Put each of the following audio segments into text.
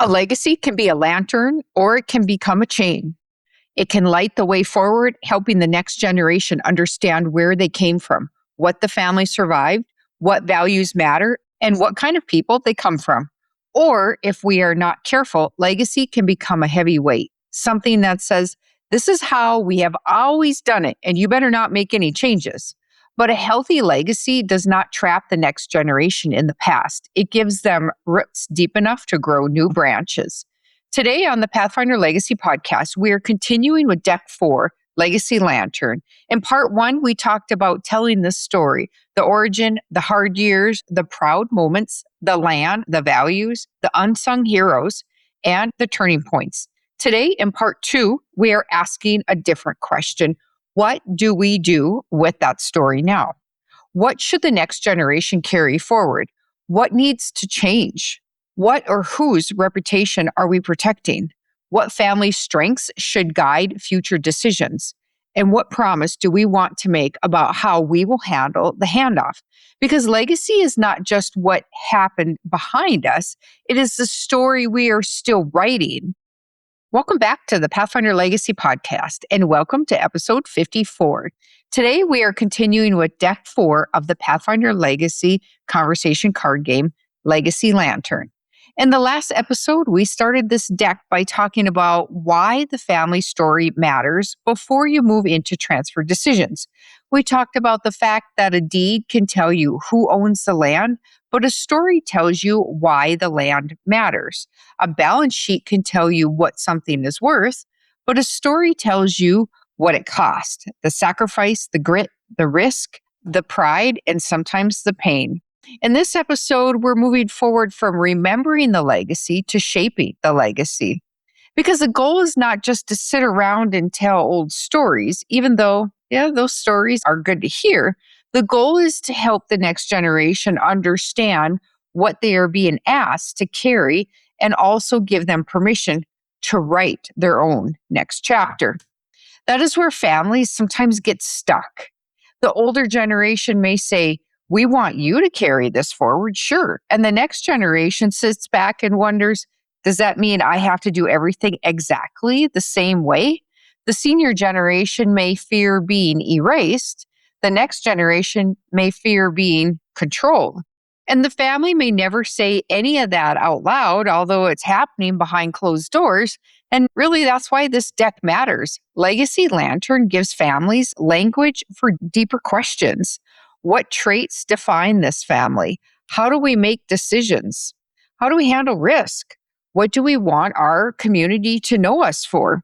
A legacy can be a lantern or it can become a chain. It can light the way forward, helping the next generation understand where they came from, what the family survived, what values matter, and what kind of people they come from. Or if we are not careful, legacy can become a heavy weight, something that says, this is how we have always done it, and you better not make any changes. But a healthy legacy does not trap the next generation in the past. It gives them roots deep enough to grow new branches. Today on the Pathfinder Legacy podcast, we are continuing with Deck 4, Legacy Lantern. In part 1, we talked about telling the story, the origin, the hard years, the proud moments, the land, the values, the unsung heroes, and the turning points. Today, in part 2, we are asking a different question. What do we do with that story now? What should the next generation carry forward? What needs to change? What or whose reputation are we protecting? What family strengths should guide future decisions? And what promise do we want to make about how we will handle the handoff? Because legacy is not just what happened behind us, it is the story we are still writing. Welcome back to the Pathfinder Legacy podcast, and welcome to episode 54. Today, we are continuing with Deck 4 of the Pathfinder Legacy conversation card game, Legacy Lantern. In the last episode, we started this deck by talking about why the family story matters before you move into transfer decisions. We talked about the fact that a deed can tell you who owns the land, but a story tells you why the land matters. A balance sheet can tell you what something is worth, but a story tells you what it cost, the sacrifice, the grit, the risk, the pride, and sometimes the pain. In this episode, we're moving forward from remembering the legacy to shaping the legacy. Because the goal is not just to sit around and tell old stories, even though, those stories are good to hear. The goal is to help the next generation understand what they are being asked to carry and also give them permission to write their own next chapter. That is where families sometimes get stuck. The older generation may say, we want you to carry this forward, sure. And the next generation sits back and wonders, does that mean I have to do everything exactly the same way? The senior generation may fear being erased. The next generation may fear being controlled. And the family may never say any of that out loud, although it's happening behind closed doors. And really, that's why this deck matters. Legacy Lantern gives families language for deeper questions. What traits define this family? How do we make decisions? How do we handle risk? What do we want our community to know us for?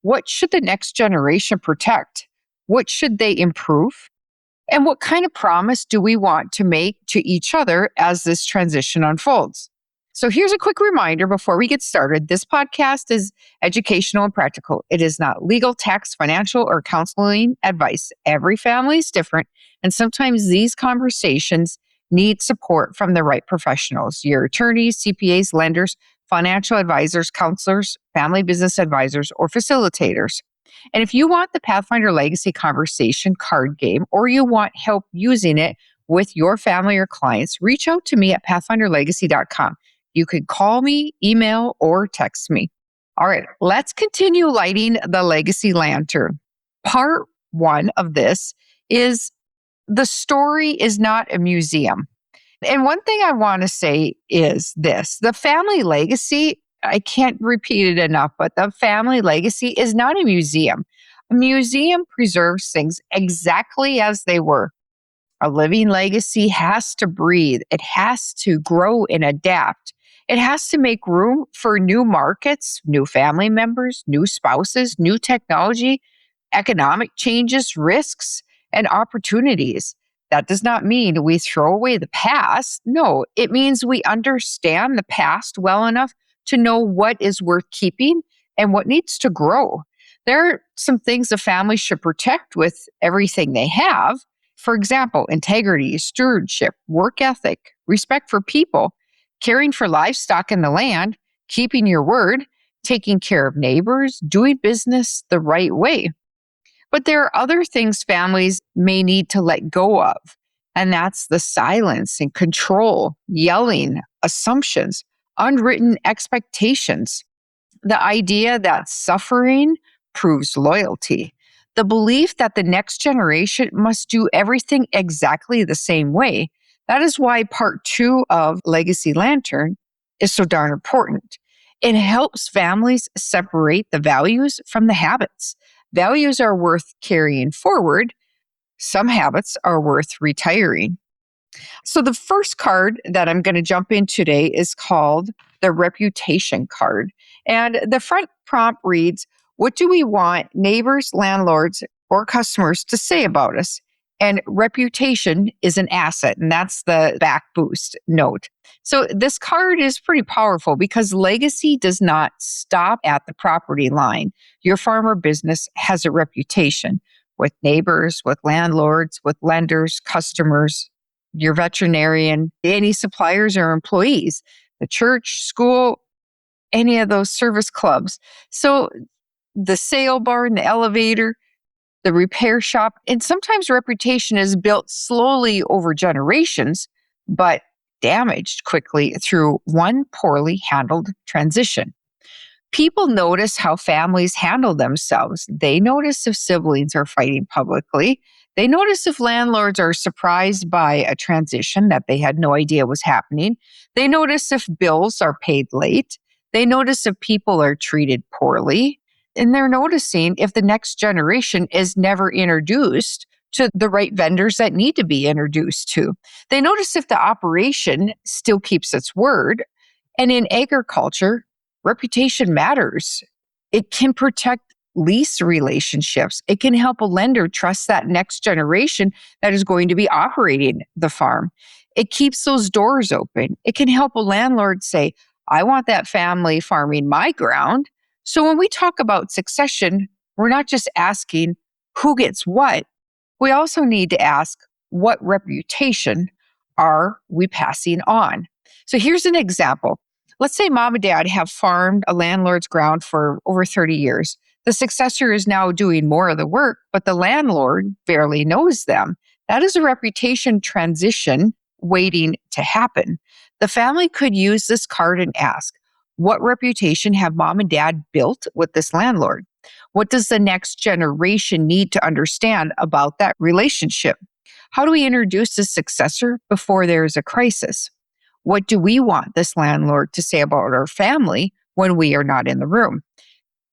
What should the next generation protect? What should they improve? And what kind of promise do we want to make to each other as this transition unfolds? So here's a quick reminder before we get started. This podcast is educational and practical. It is not legal, tax, financial, or counseling advice. Every family is different, and sometimes these conversations need support from the right professionals, your attorneys, CPAs, lenders, financial advisors, counselors, family business advisors, or facilitators. And if you want the Pathfinder Legacy conversation card game, or you want help using it with your family or clients, reach out to me at pathfinderlegacy.com. You can call me, email, or text me. All right, let's continue lighting the Legacy Lantern. Part 1 of this is the story is not a museum. And one thing I want to say is this. The family legacy, I can't repeat it enough, but the family legacy is not a museum. A museum preserves things exactly as they were. A living legacy has to breathe. It has to grow and adapt. It has to make room for new markets, new family members, new spouses, new technology, economic changes, risks, and opportunities. That does not mean we throw away the past. No, it means we understand the past well enough to know what is worth keeping and what needs to grow. There are some things a family should protect with everything they have. For example, integrity, stewardship, work ethic, respect for people, caring for livestock in the land, keeping your word, taking care of neighbors, doing business the right way. But there are other things families may need to let go of, and that's the silence and control, yelling, assumptions, unwritten expectations, the idea that suffering proves loyalty, the belief that the next generation must do everything exactly the same way. That is why part two of Legacy Lantern is so darn important. It helps families separate the values from the habits. Values are worth carrying forward, some habits are worth retiring. So, the first card that I'm going to jump in today is called the reputation card. And the front prompt reads, what do we want neighbors, landlords, or customers to say about us? And reputation is an asset, and that's the back boost note. So, this card is pretty powerful because legacy does not stop at the property line. Your farm or business has a reputation with neighbors, with landlords, with lenders, customers, your veterinarian, any suppliers or employees, the church, school, any of those service clubs. So the sale barn, the elevator, the repair shop, and sometimes reputation is built slowly over generations, but damaged quickly through one poorly handled transition. People notice how families handle themselves. They notice if siblings are fighting publicly. They notice if landlords are surprised by a transition that they had no idea was happening. They notice if bills are paid late. They notice if people are treated poorly. And they're noticing if the next generation is never introduced to the right vendors that need to be introduced to. They notice if the operation still keeps its word. And in agriculture, reputation matters. It can protect lease relationships. It can help a lender trust that next generation that is going to be operating the farm. It keeps those doors open. It can help a landlord say, I want that family farming my ground. So when we talk about succession, we're not just asking who gets what. We also need to ask, what reputation are we passing on? So here's an example. Let's say mom and dad have farmed a landlord's ground for over 30 years. The successor is now doing more of the work, but the landlord barely knows them. That is a reputation transition waiting to happen. The family could use this card and ask, what reputation have mom and dad built with this landlord? What does the next generation need to understand about that relationship? How do we introduce the successor before there is a crisis? What do we want this landlord to say about our family when we are not in the room?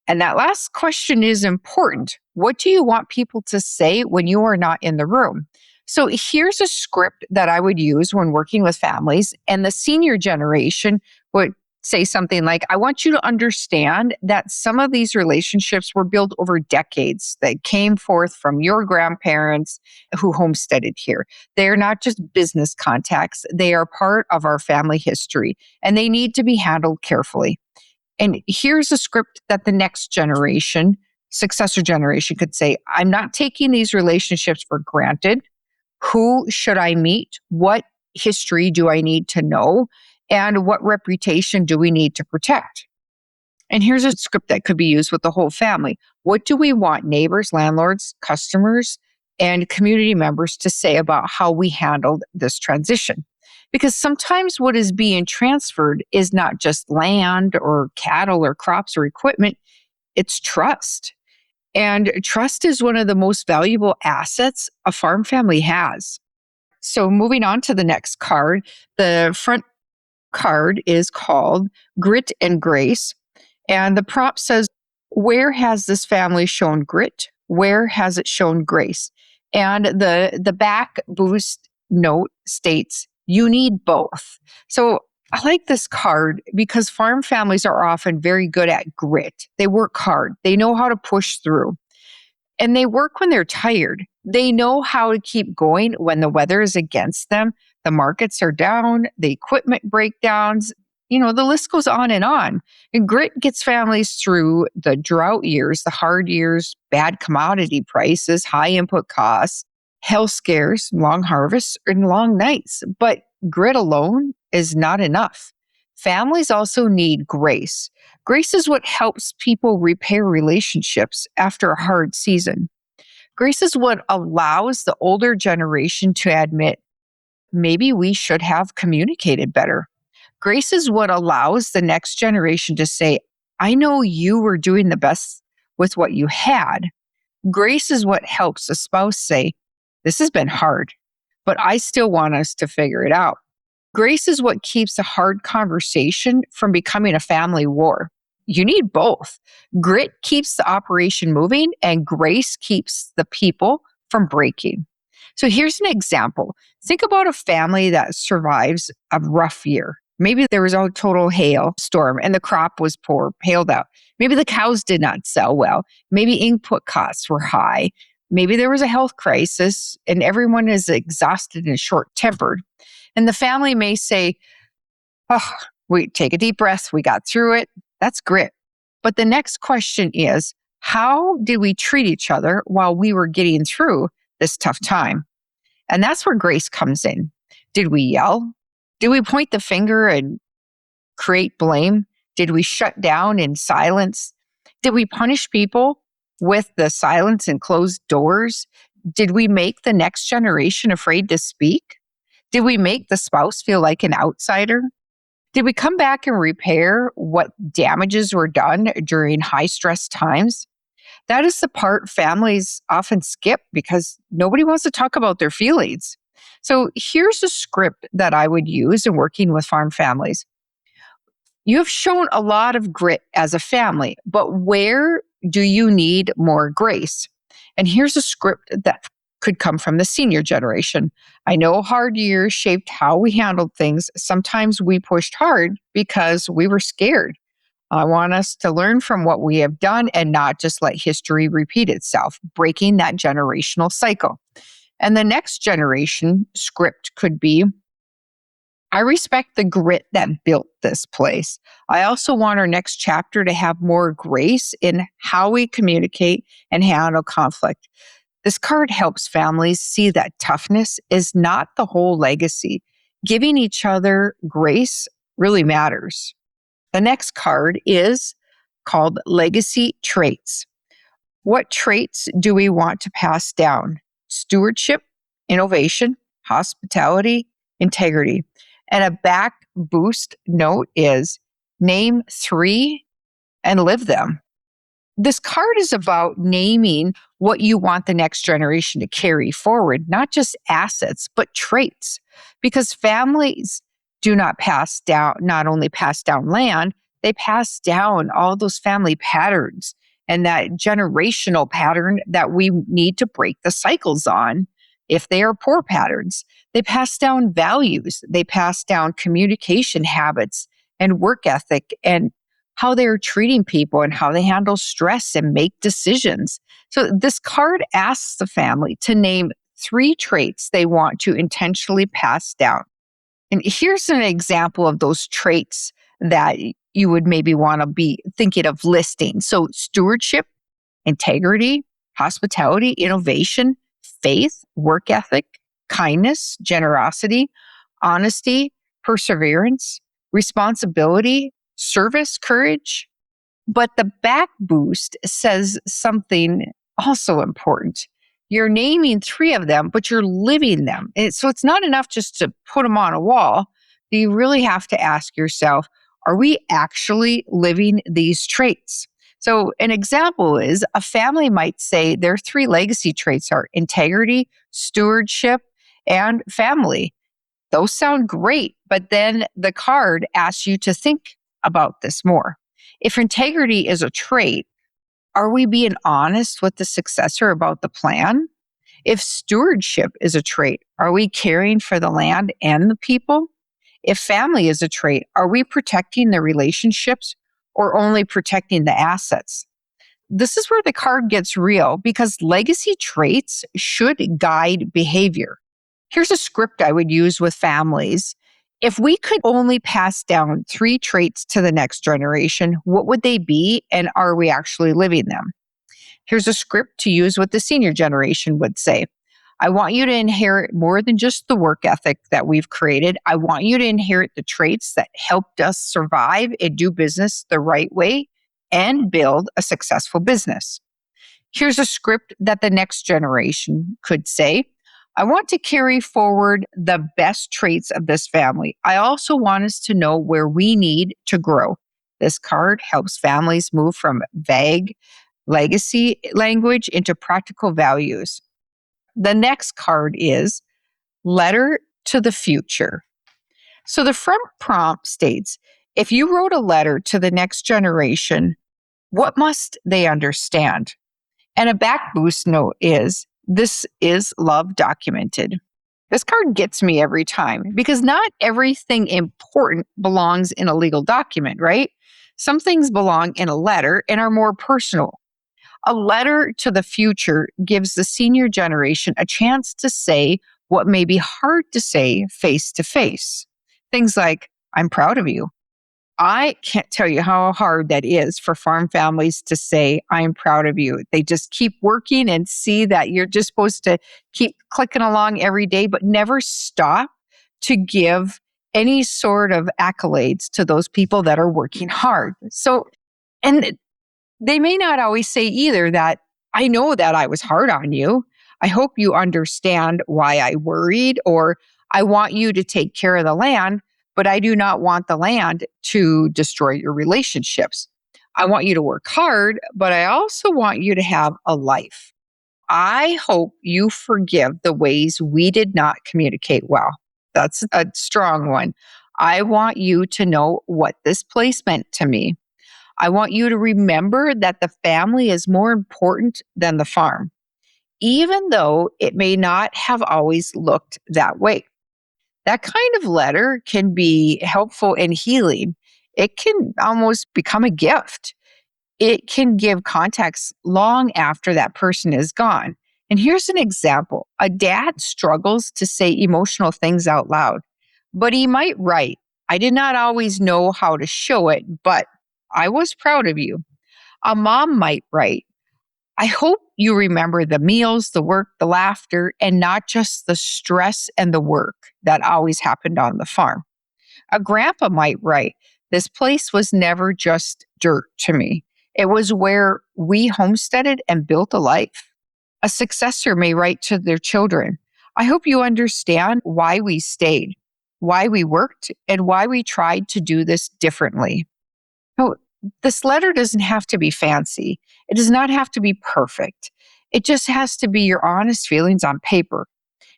And that last question is important. What do you want people to say when you are not in the room? So here's a script that I would use when working with families, and the senior generation would say something like, I want you to understand that some of these relationships were built over decades. They came forth from your grandparents who homesteaded here. They are not just business contacts. They are part of our family history, and they need to be handled carefully. And here's a script that the next generation, successor generation, could say, I'm not taking these relationships for granted. Who should I meet? What history do I need to know? And what reputation do we need to protect? And here's a script that could be used with the whole family. What do we want neighbors, landlords, customers, and community members to say about how we handled this transition? Because sometimes what is being transferred is not just land or cattle or crops or equipment, it's trust. And trust is one of the most valuable assets a farm family has. So moving on to the next card, the front card is called Grit and Grace. And the prompt says, where has this family shown grit? Where has it shown grace? And the back boost note states, you need both. So I like this card because farm families are often very good at grit. They work hard. They know how to push through. And they work when they're tired. They know how to keep going when the weather is against them. The markets are down, the equipment breakdowns, the list goes on. And grit gets families through the drought years, the hard years, bad commodity prices, high input costs, health scares, long harvests, and long nights. But grit alone is not enough. Families also need grace. Grace is what helps people repair relationships after a hard season. Grace is what allows the older generation to admit, maybe we should have communicated better. Grace is what allows the next generation to say, I know you were doing the best with what you had. Grace is what helps a spouse say, this has been hard, but I still want us to figure it out. Grace is what keeps a hard conversation from becoming a family war. You need both. Grit keeps the operation moving, and grace keeps the people from breaking. So here's an example. Think about a family that survives a rough year. Maybe there was a total hail storm and the crop was poor, hailed out. Maybe the cows did not sell well. Maybe input costs were high. Maybe there was a health crisis and everyone is exhausted and short-tempered. And the family may say, oh, we take a deep breath. We got through it. That's grit. But the next question is, how did we treat each other while we were getting through this tough time? And that's where grace comes in. Did we yell? Did we point the finger and create blame? Did we shut down in silence? Did we punish people with the silence and closed doors? Did we make the next generation afraid to speak? Did we make the spouse feel like an outsider? Did we come back and repair what damages were done during high stress times? That is the part families often skip because nobody wants to talk about their feelings. So here's a script that I would use in working with farm families. You have shown a lot of grit as a family, but where do you need more grace? And here's a script that could come from the senior generation. I know hard years shaped how we handled things. Sometimes we pushed hard because we were scared. I want us to learn from what we have done and not just let history repeat itself, breaking that generational cycle. And the next generation script could be, I respect the grit that built this place. I also want our next chapter to have more grace in how we communicate and handle conflict. This card helps families see that toughness is not the whole legacy. Giving each other grace really matters. The next card is called Legacy Traits. What traits do we want to pass down? Stewardship, innovation, hospitality, integrity. And a back boost note is name 3 and live them. This card is about naming what you want the next generation to carry forward, not just assets, but traits. Because families do not not only pass down land, they pass down all those family patterns and that generational pattern that we need to break the cycles on if they are poor patterns. They pass down values, they pass down communication habits and work ethic and how they're treating people and how they handle stress and make decisions. So this card asks the family to name 3 traits they want to intentionally pass down. And here's an example of those traits that you would maybe want to be thinking of listing. So stewardship, integrity, hospitality, innovation, faith, work ethic, kindness, generosity, honesty, perseverance, responsibility, service, courage. But the back boost says something also important. You're naming 3 of them, but you're living them. So it's not enough just to put them on a wall. You really have to ask yourself, are we actually living these traits? So an example is a family might say their 3 legacy traits are integrity, stewardship, and family. Those sound great, but then the card asks you to think about this more. If integrity is a trait, are we being honest with the successor about the plan? If stewardship is a trait, are we caring for the land and the people? If family is a trait, are we protecting the relationships or only protecting the assets? This is where the card gets real because legacy traits should guide behavior. Here's a script I would use with families. If we could only pass down 3 traits to the next generation, what would they be and are we actually living them? Here's a script to use what the senior generation would say. I want you to inherit more than just the work ethic that we've created. I want you to inherit the traits that helped us survive and do business the right way and build a successful business. Here's a script that the next generation could say. I want to carry forward the best traits of this family. I also want us to know where we need to grow. This card helps families move from vague legacy language into practical values. The next card is Letter to the Future. So the front prompt states, if you wrote a letter to the next generation, what must they understand? And a back boost note is, this is love documented. This card gets me every time because not everything important belongs in a legal document, right? Some things belong in a letter and are more personal. A letter to the future gives the senior generation a chance to say what may be hard to say face to face. Things like, I'm proud of you. I can't tell you how hard that is for farm families to say, I'm proud of you. They just keep working and see that you're just supposed to keep clicking along every day, but never stop to give any sort of accolades to those people that are working hard. So, and they may not always say either that, I know that I was hard on you. I hope you understand why I worried, or I want you to take care of the land, but I do not want the land to destroy your relationships. I want you to work hard, but I also want you to have a life. I hope you forgive the ways we did not communicate well. That's a strong one. I want you to know what this place meant to me. I want you to remember that the family is more important than the farm, even though it may not have always looked that way. That kind of letter can be helpful in healing. It can almost become a gift. It can give context long after that person is gone. And here's an example. A dad struggles to say emotional things out loud, but he might write, I did not always know how to show it, but I was proud of you. A mom might write, I hope you remember the meals, the work, the laughter, and not just the stress and the work that always happened on the farm. A grandpa might write, this place was never just dirt to me. It was where we homesteaded and built a life. A successor may write to their children, I hope you understand why we stayed, why we worked, and why we tried to do this differently. No, this letter doesn't have to be fancy. It does not have to be perfect. It just has to be your honest feelings on paper.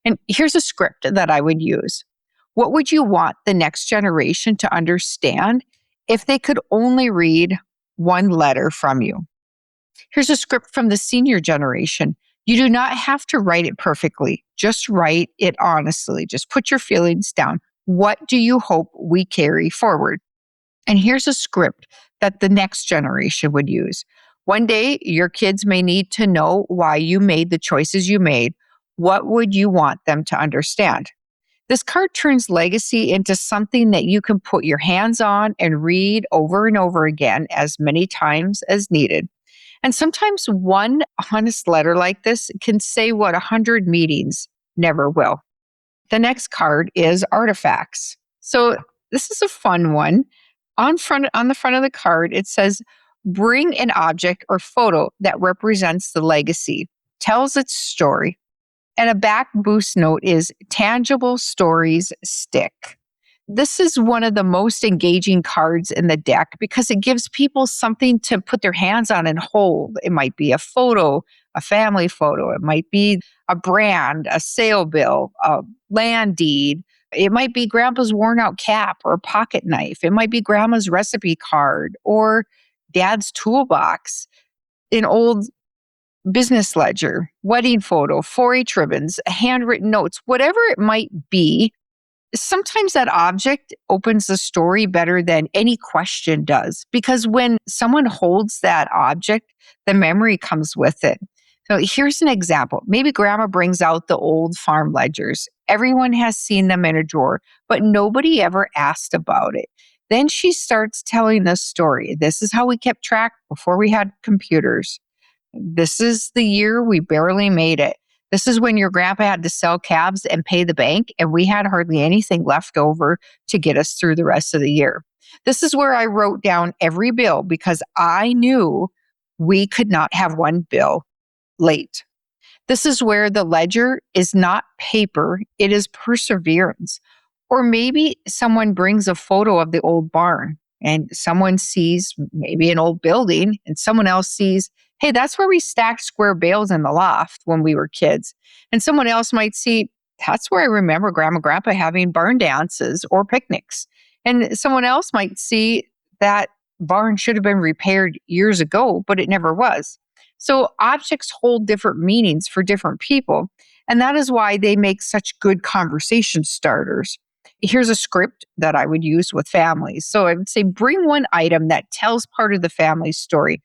And here's a script that I would use. What would you want the next generation to understand if they could only read one letter from you? Here's a script from the senior generation. You do not have to write it perfectly. Just write it honestly. Just put your feelings down. What do you hope we carry forward? And here's a script that the next generation would use. One day, your kids may need to know why you made the choices you made. What would you want them to understand? This card turns legacy into something that you can put your hands on and read over and over again as many times as needed. And sometimes one honest letter like this can say what 100 meetings never will. The next card is artifacts. So this is a fun one. On the front of the card, it says, bring an object or photo that represents the legacy, tells its story. And a back boost note is tangible stories stick. This is one of the most engaging cards in the deck because it gives people something to put their hands on and hold. It might be a photo, a family photo. It might be a brand, a sale bill, a land deed. It might be grandpa's worn out cap or pocket knife. It might be grandma's recipe card or dad's toolbox, an old business ledger, wedding photo, 4-H ribbons, handwritten notes, whatever it might be. Sometimes that object opens the story better than any question does, because when someone holds that object, the memory comes with it. So here's an example. Maybe grandma brings out the old farm ledgers. Everyone has seen them in a drawer, but nobody ever asked about it. Then she starts telling the story. This is how we kept track before we had computers. This is the year we barely made it. This is when your grandpa had to sell calves and pay the bank, and we had hardly anything left over to get us through the rest of the year. This is where I wrote down every bill because I knew we could not have one bill late. This is where the ledger is not paper, it is perseverance. Or maybe someone brings a photo of the old barn and someone sees maybe an old building and someone else sees, hey, that's where we stacked square bales in the loft when we were kids. And someone else might see, that's where I remember grandma and grandpa having barn dances or picnics. And someone else might see that barn should have been repaired years ago, but it never was. So objects hold different meanings for different people. And that is why they make such good conversation starters. Here's a script that I would use with families. So I would say, bring one item that tells part of the family's story.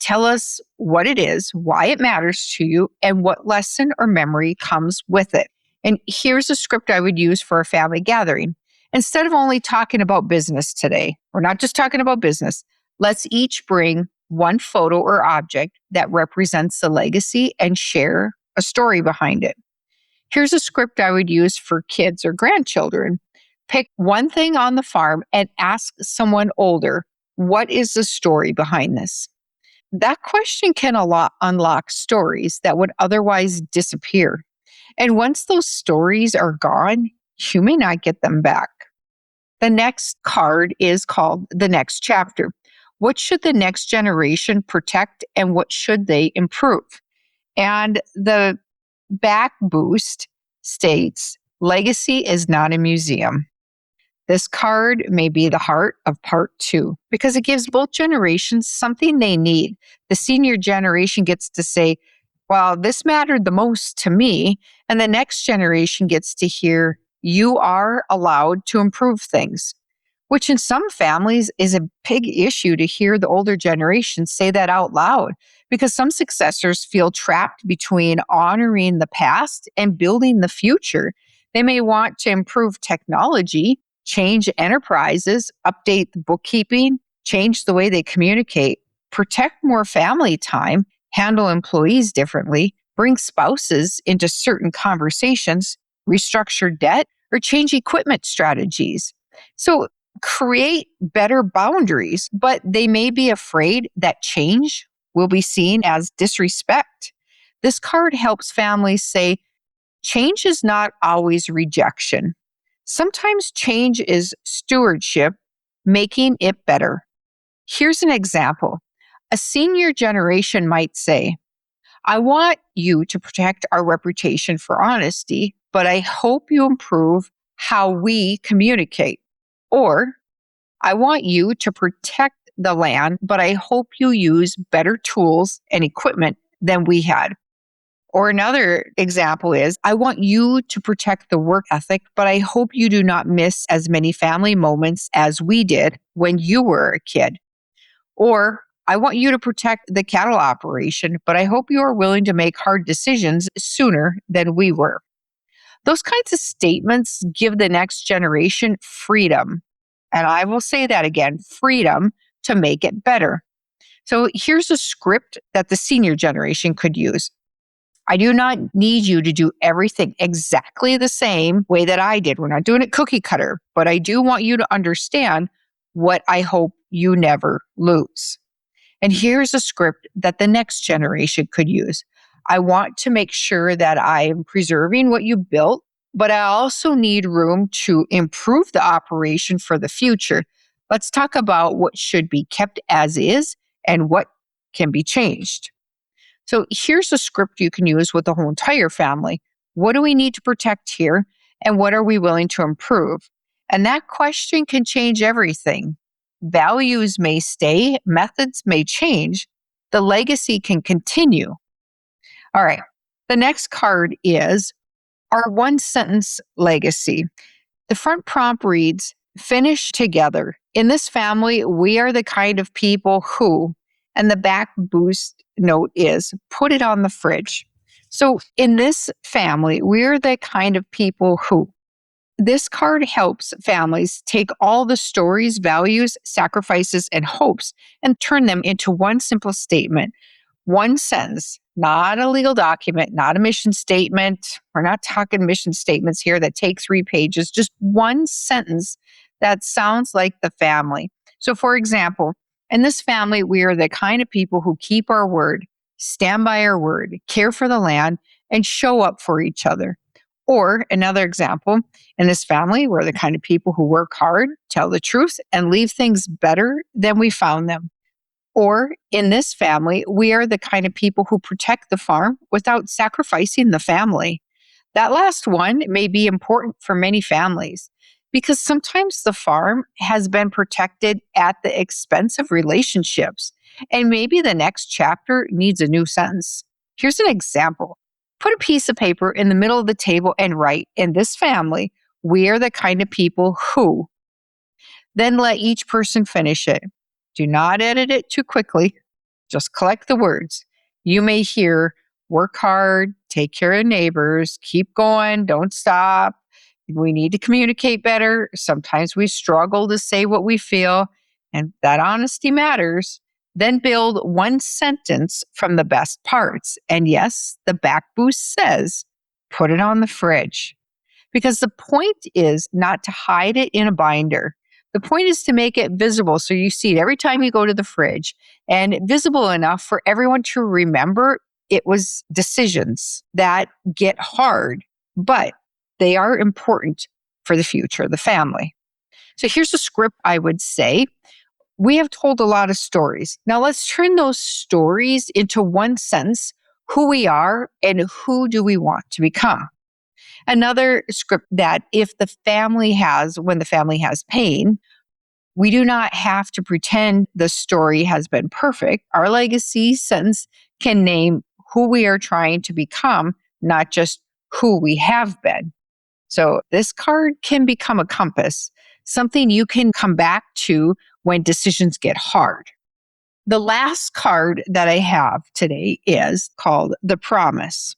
Tell us what it is, why it matters to you, and what lesson or memory comes with it. And here's a script I would use for a family gathering. Instead of only talking about business today, we're not just talking about business, let's each bring one photo or object that represents the legacy and share a story behind it. Here's a script I would use for kids or grandchildren. Pick one thing on the farm and ask someone older, what is the story behind this? That question can unlock stories that would otherwise disappear. And once those stories are gone, you may not get them back. The next card is called the next chapter. What should the next generation protect and what should they improve? And the back boost states, legacy is not a museum. This card may be the heart of part 2 because it gives both generations something they need. The senior generation gets to say, well, this mattered the most to me. And the next generation gets to hear, you are allowed to improve things, which in some families is a big issue to hear the older generation say that out loud because some successors feel trapped between honoring the past and building the future. They may want to improve technology, change enterprises, update the bookkeeping, change the way they communicate, protect more family time, handle employees differently, bring spouses into certain conversations, restructure debt, or change equipment strategies. So create better boundaries, but they may be afraid that change will be seen as disrespect. This card helps families say, change is not always rejection. Sometimes change is stewardship, making it better. Here's an example. A senior generation might say, I want you to protect our reputation for honesty, but I hope you improve how we communicate. Or, I want you to protect the land, but I hope you use better tools and equipment than we had. Or another example is, I want you to protect the work ethic, but I hope you do not miss as many family moments as we did when you were a kid. Or, I want you to protect the cattle operation, but I hope you are willing to make hard decisions sooner than we were. Those kinds of statements give the next generation freedom. And I will say that again, freedom to make it better. So here's a script that the senior generation could use. I do not need you to do everything exactly the same way that I did. We're not doing it cookie cutter, but I do want you to understand what I hope you never lose. And here's a script that the next generation could use. I want to make sure that I am preserving what you built, but I also need room to improve the operation for the future. Let's talk about what should be kept as is and what can be changed. So here's a script you can use with the whole entire family. What do we need to protect here? And what are we willing to improve? And that question can change everything. Values may stay, methods may change, the legacy can continue. All right, the next card is our one sentence legacy. The front prompt reads, finish together. In this family, we are the kind of people who, and the back boost note is, put it on the fridge. So in this family, we're the kind of people who. This card helps families take all the stories, values, sacrifices, and hopes and turn them into one simple statement, one sentence, not a legal document, not a mission statement. We're not talking mission statements here that take 3 pages, just one sentence that sounds like the family. So, for example, in this family, we are the kind of people who keep our word, stand by our word, care for the land, and show up for each other. Or another example, in this family, we're the kind of people who work hard, tell the truth, and leave things better than we found them. Or in this family, we are the kind of people who protect the farm without sacrificing the family. That last one may be important for many families because sometimes the farm has been protected at the expense of relationships, and maybe the next chapter needs a new sentence. Here's an example. Put a piece of paper in the middle of the table and write, in this family, we are the kind of people who. Then let each person finish it. Do not edit it too quickly. Just collect the words. You may hear work hard, take care of neighbors, keep going, don't stop. We need to communicate better. Sometimes we struggle to say what we feel, and that honesty matters. Then build one sentence from the best parts. And yes, the back boost says, put it on the fridge. Because the point is not to hide it in a binder. The point is to make it visible so you see it every time you go to the fridge and visible enough for everyone to remember it was decisions that get hard, but they are important for the future of the family. So here's a script I would say. We have told a lot of stories. Now let's turn those stories into one sentence, who we are and who do we want to become. Another script that if the family has, when the family has pain, we do not have to pretend the story has been perfect. Our legacy sentence can name who we are trying to become, not just who we have been. So this card can become a compass, something you can come back to when decisions get hard. The last card that I have today is called The Promise.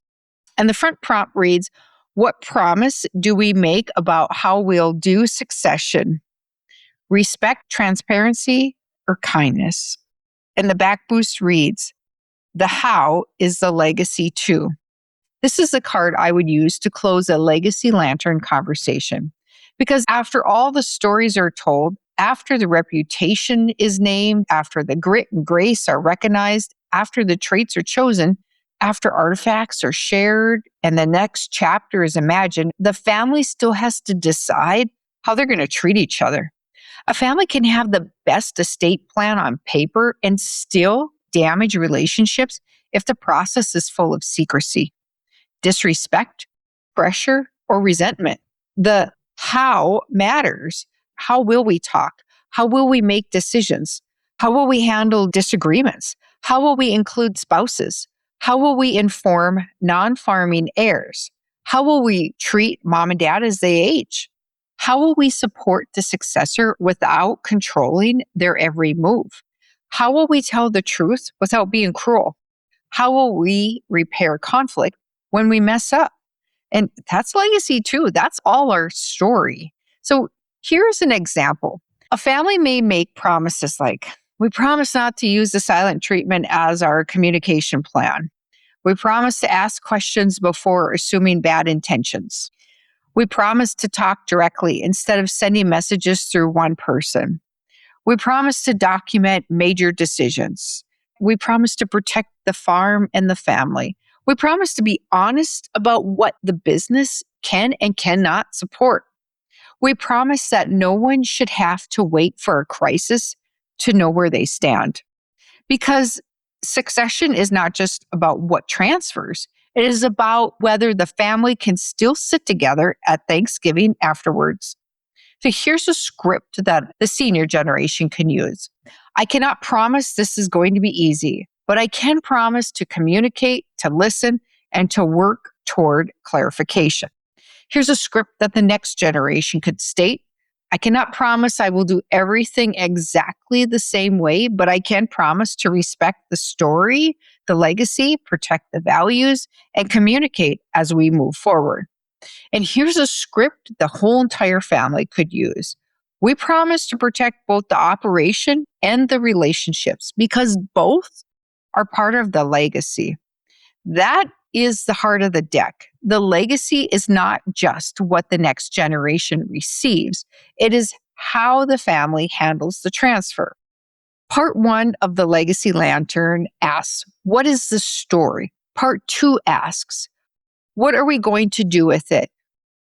And the front prompt reads, what promise do we make about how we'll do succession? Respect, transparency, or kindness? And the back boost reads, the how is the legacy too. This is the card I would use to close a legacy lantern conversation. Because after all the stories are told, after the reputation is named, after the grit and grace are recognized, after the traits are chosen, after artifacts are shared, and the next chapter is imagined, the family still has to decide how they're going to treat each other. A family can have the best estate plan on paper and still damage relationships if the process is full of secrecy, disrespect, pressure, or resentment. The how matters. How will we talk? How will we make decisions? How will we handle disagreements? How will we include spouses? How will we inform non-farming heirs? How will we treat mom and dad as they age? How will we support the successor without controlling their every move? How will we tell the truth without being cruel? How will we repair conflict when we mess up? And that's legacy too. That's all our story. So here's an example. A family may make promises like, we promise not to use the silent treatment as our communication plan. We promise to ask questions before assuming bad intentions. We promise to talk directly instead of sending messages through one person. We promise to document major decisions. We promise to protect the farm and the family. We promise to be honest about what the business can and cannot support. We promise that no one should have to wait for a crisis to know where they stand. Because succession is not just about what transfers, it is about whether the family can still sit together at Thanksgiving afterwards. So here's a script that the senior generation can use. I cannot promise this is going to be easy, but I can promise to communicate, to listen, and to work toward clarification. Here's a script that the next generation could state. I cannot promise I will do everything exactly the same way, but I can promise to respect the story, the legacy, protect the values, and communicate as we move forward. And here's a script the whole entire family could use. We promise to protect both the operation and the relationships because both are part of the legacy. That is the heart of the deck. The legacy is not just what the next generation receives, it is how the family handles the transfer. Part 1 of the Legacy Lantern asks, what is the story? Part 2 asks, What are we going to do with it?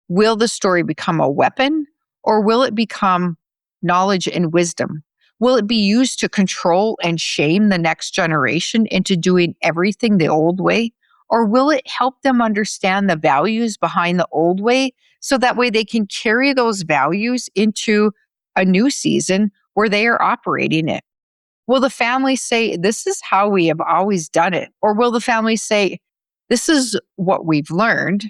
Will the story become a weapon, or will it become knowledge and wisdom? Will it be used to control and shame the next generation into doing everything the old way? Or will it help them understand the values behind the old way so that way they can carry those values into a new season where they are operating it? Will the family say, this is how we have always done it? Or will the family say, this is what we've learned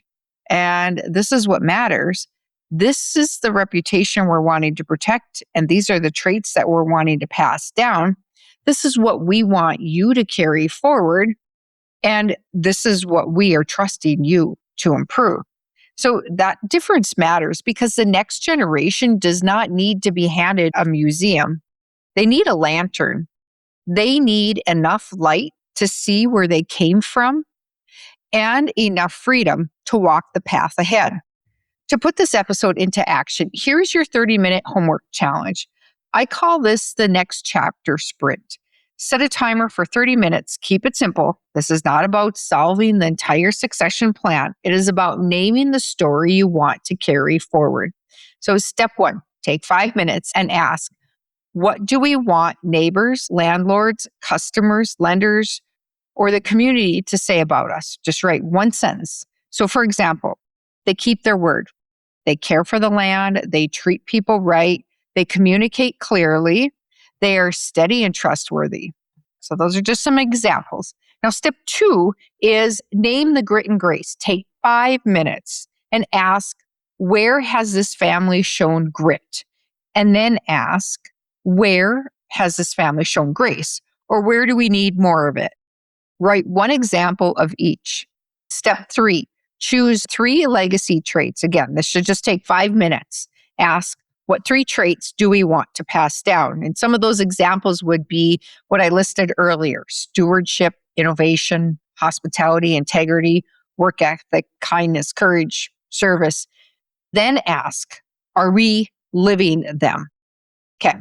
and this is what matters? This is the reputation we're wanting to protect, and these are the traits that we're wanting to pass down. This is what we want you to carry forward, and this is what we are trusting you to improve. So that difference matters because the next generation does not need to be handed a museum. They need a lantern. They need enough light to see where they came from and enough freedom to walk the path ahead. To put this episode into action, here's your 30-minute homework challenge. I call this the next chapter sprint. Set a timer for 30 minutes. Keep it simple. This is not about solving the entire succession plan. It is about naming the story you want to carry forward. So step 1, take 5 minutes and ask, what do we want neighbors, landlords, customers, lenders, or the community to say about us? Just write one sentence. So for example, they keep their word. They care for the land. They treat people right. They communicate clearly. They are steady and trustworthy. So those are just some examples. Now, step 2 is name the grit and grace. Take 5 minutes and ask, where has this family shown grit? And then ask, where has this family shown grace? Or where do we need more of it? Write one example of each. Step 3, choose 3 legacy traits. Again, this should just take 5 minutes. Ask, what 3 traits do we want to pass down? And some of those examples would be what I listed earlier: stewardship, innovation, hospitality, integrity, work ethic, kindness, courage, service. Then ask, are we living them? Okay.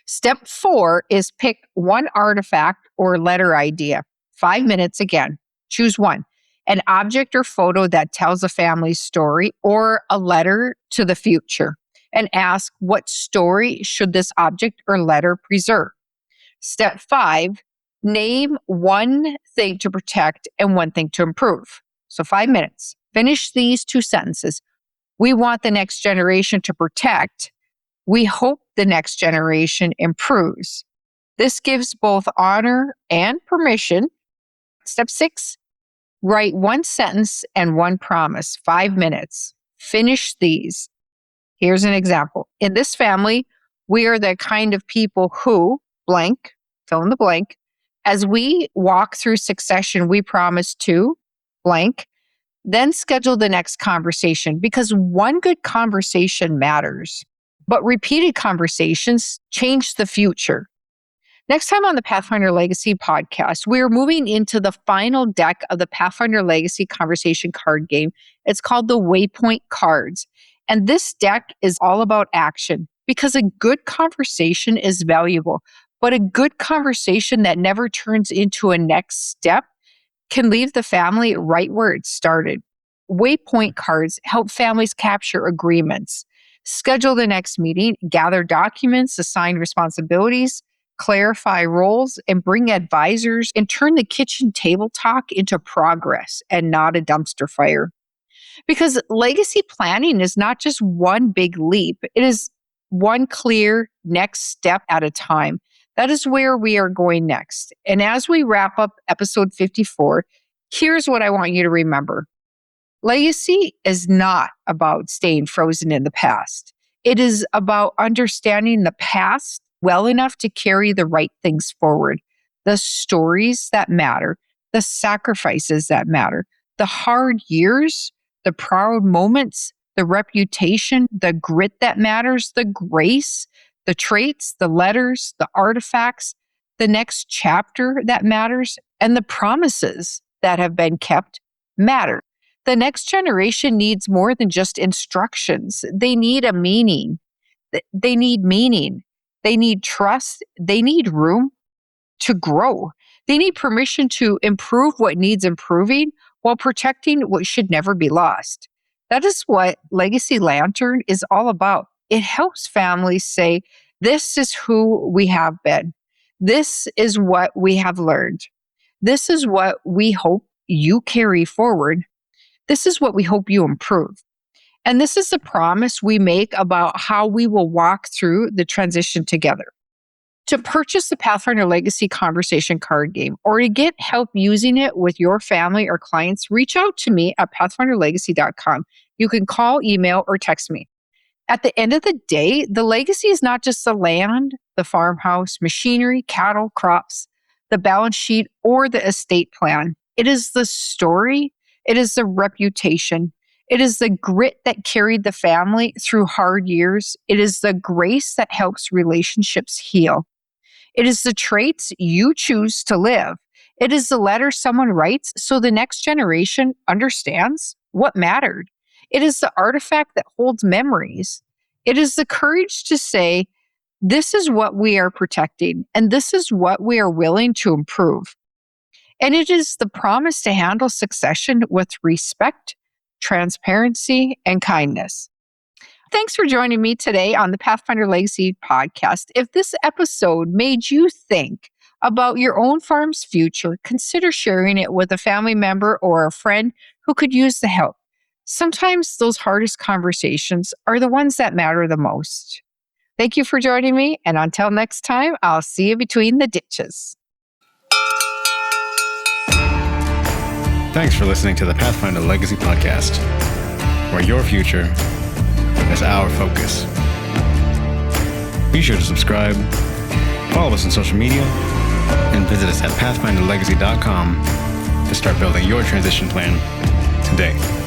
Step 4 is pick one artifact or letter idea. 5 minutes again. Choose one. An object or photo that tells a family's story or a letter to the future. And ask, what story should this object or letter preserve? Step 5, name one thing to protect and one thing to improve. So 5 minutes. Finish these 2 sentences. We want the next generation to protect. We hope the next generation improves. This gives both honor and permission. Step 6, write one sentence and one promise. 5 minutes. Finish these. Here's an example. In this family, we are the kind of people who, blank, fill in the blank. As we walk through succession, we promise to, blank, then schedule the next conversation, because one good conversation matters, but repeated conversations change the future. Next time on the Pathfinder Legacy podcast, we're moving into the final deck of the Pathfinder Legacy conversation card game. It's called the Waypoint cards. And this deck is all about action, because a good conversation is valuable, but a good conversation that never turns into a next step can leave the family right where it started. Waypoint cards help families capture agreements, schedule the next meeting, gather documents, assign responsibilities, clarify roles, and bring advisors, and turn the kitchen table talk into progress and not a dumpster fire. Because legacy planning is not just one big leap, it is one clear next step at a time. That is where we are going next. And as we wrap up episode 54, here's what I want you to remember. Legacy is not about staying frozen in the past. It is about understanding the past well enough to carry the right things forward, the stories that matter, the sacrifices that matter, the hard years, the proud moments, the reputation, the grit that matters, the grace, the traits, the letters, the artifacts, the next chapter that matters, and the promises that have been kept matter. The next generation needs more than just instructions. They need a meaning. They need meaning. They need trust. They need room to grow. They need permission to improve what needs improving while protecting what should never be lost. That is what Legacy Lantern is all about. It helps families say, this is who we have been. This is what we have learned. This is what we hope you carry forward. This is what we hope you improve. And this is the promise we make about how we will walk through the transition together. To purchase the Pathfinder Legacy Conversation card game or to get help using it with your family or clients, reach out to me at pathfinderlegacy.com. You can call, email, or text me. At the end of the day, the legacy is not just the land, the farmhouse, machinery, cattle, crops, the balance sheet, or the estate plan. It is the story. It is the reputation. It is the grit that carried the family through hard years. It is the grace that helps relationships heal. It is the traits you choose to live. It is the letter someone writes so the next generation understands what mattered. It is the artifact that holds memories. It is the courage to say, this is what we are protecting, and this is what we are willing to improve. And it is the promise to handle succession with respect, transparency, and kindness. Thanks for joining me today on the Pathfinder Legacy podcast. If this episode made you think about your own farm's future, consider sharing it with a family member or a friend who could use the help. Sometimes those hardest conversations are the ones that matter the most. Thank you for joining me, and until next time, I'll see you between the ditches. Thanks for listening to the Pathfinder Legacy podcast, where your future is our focus. Be sure to subscribe, follow us on social media, and visit us at pathfinderlegacy.com to start building your transition plan today.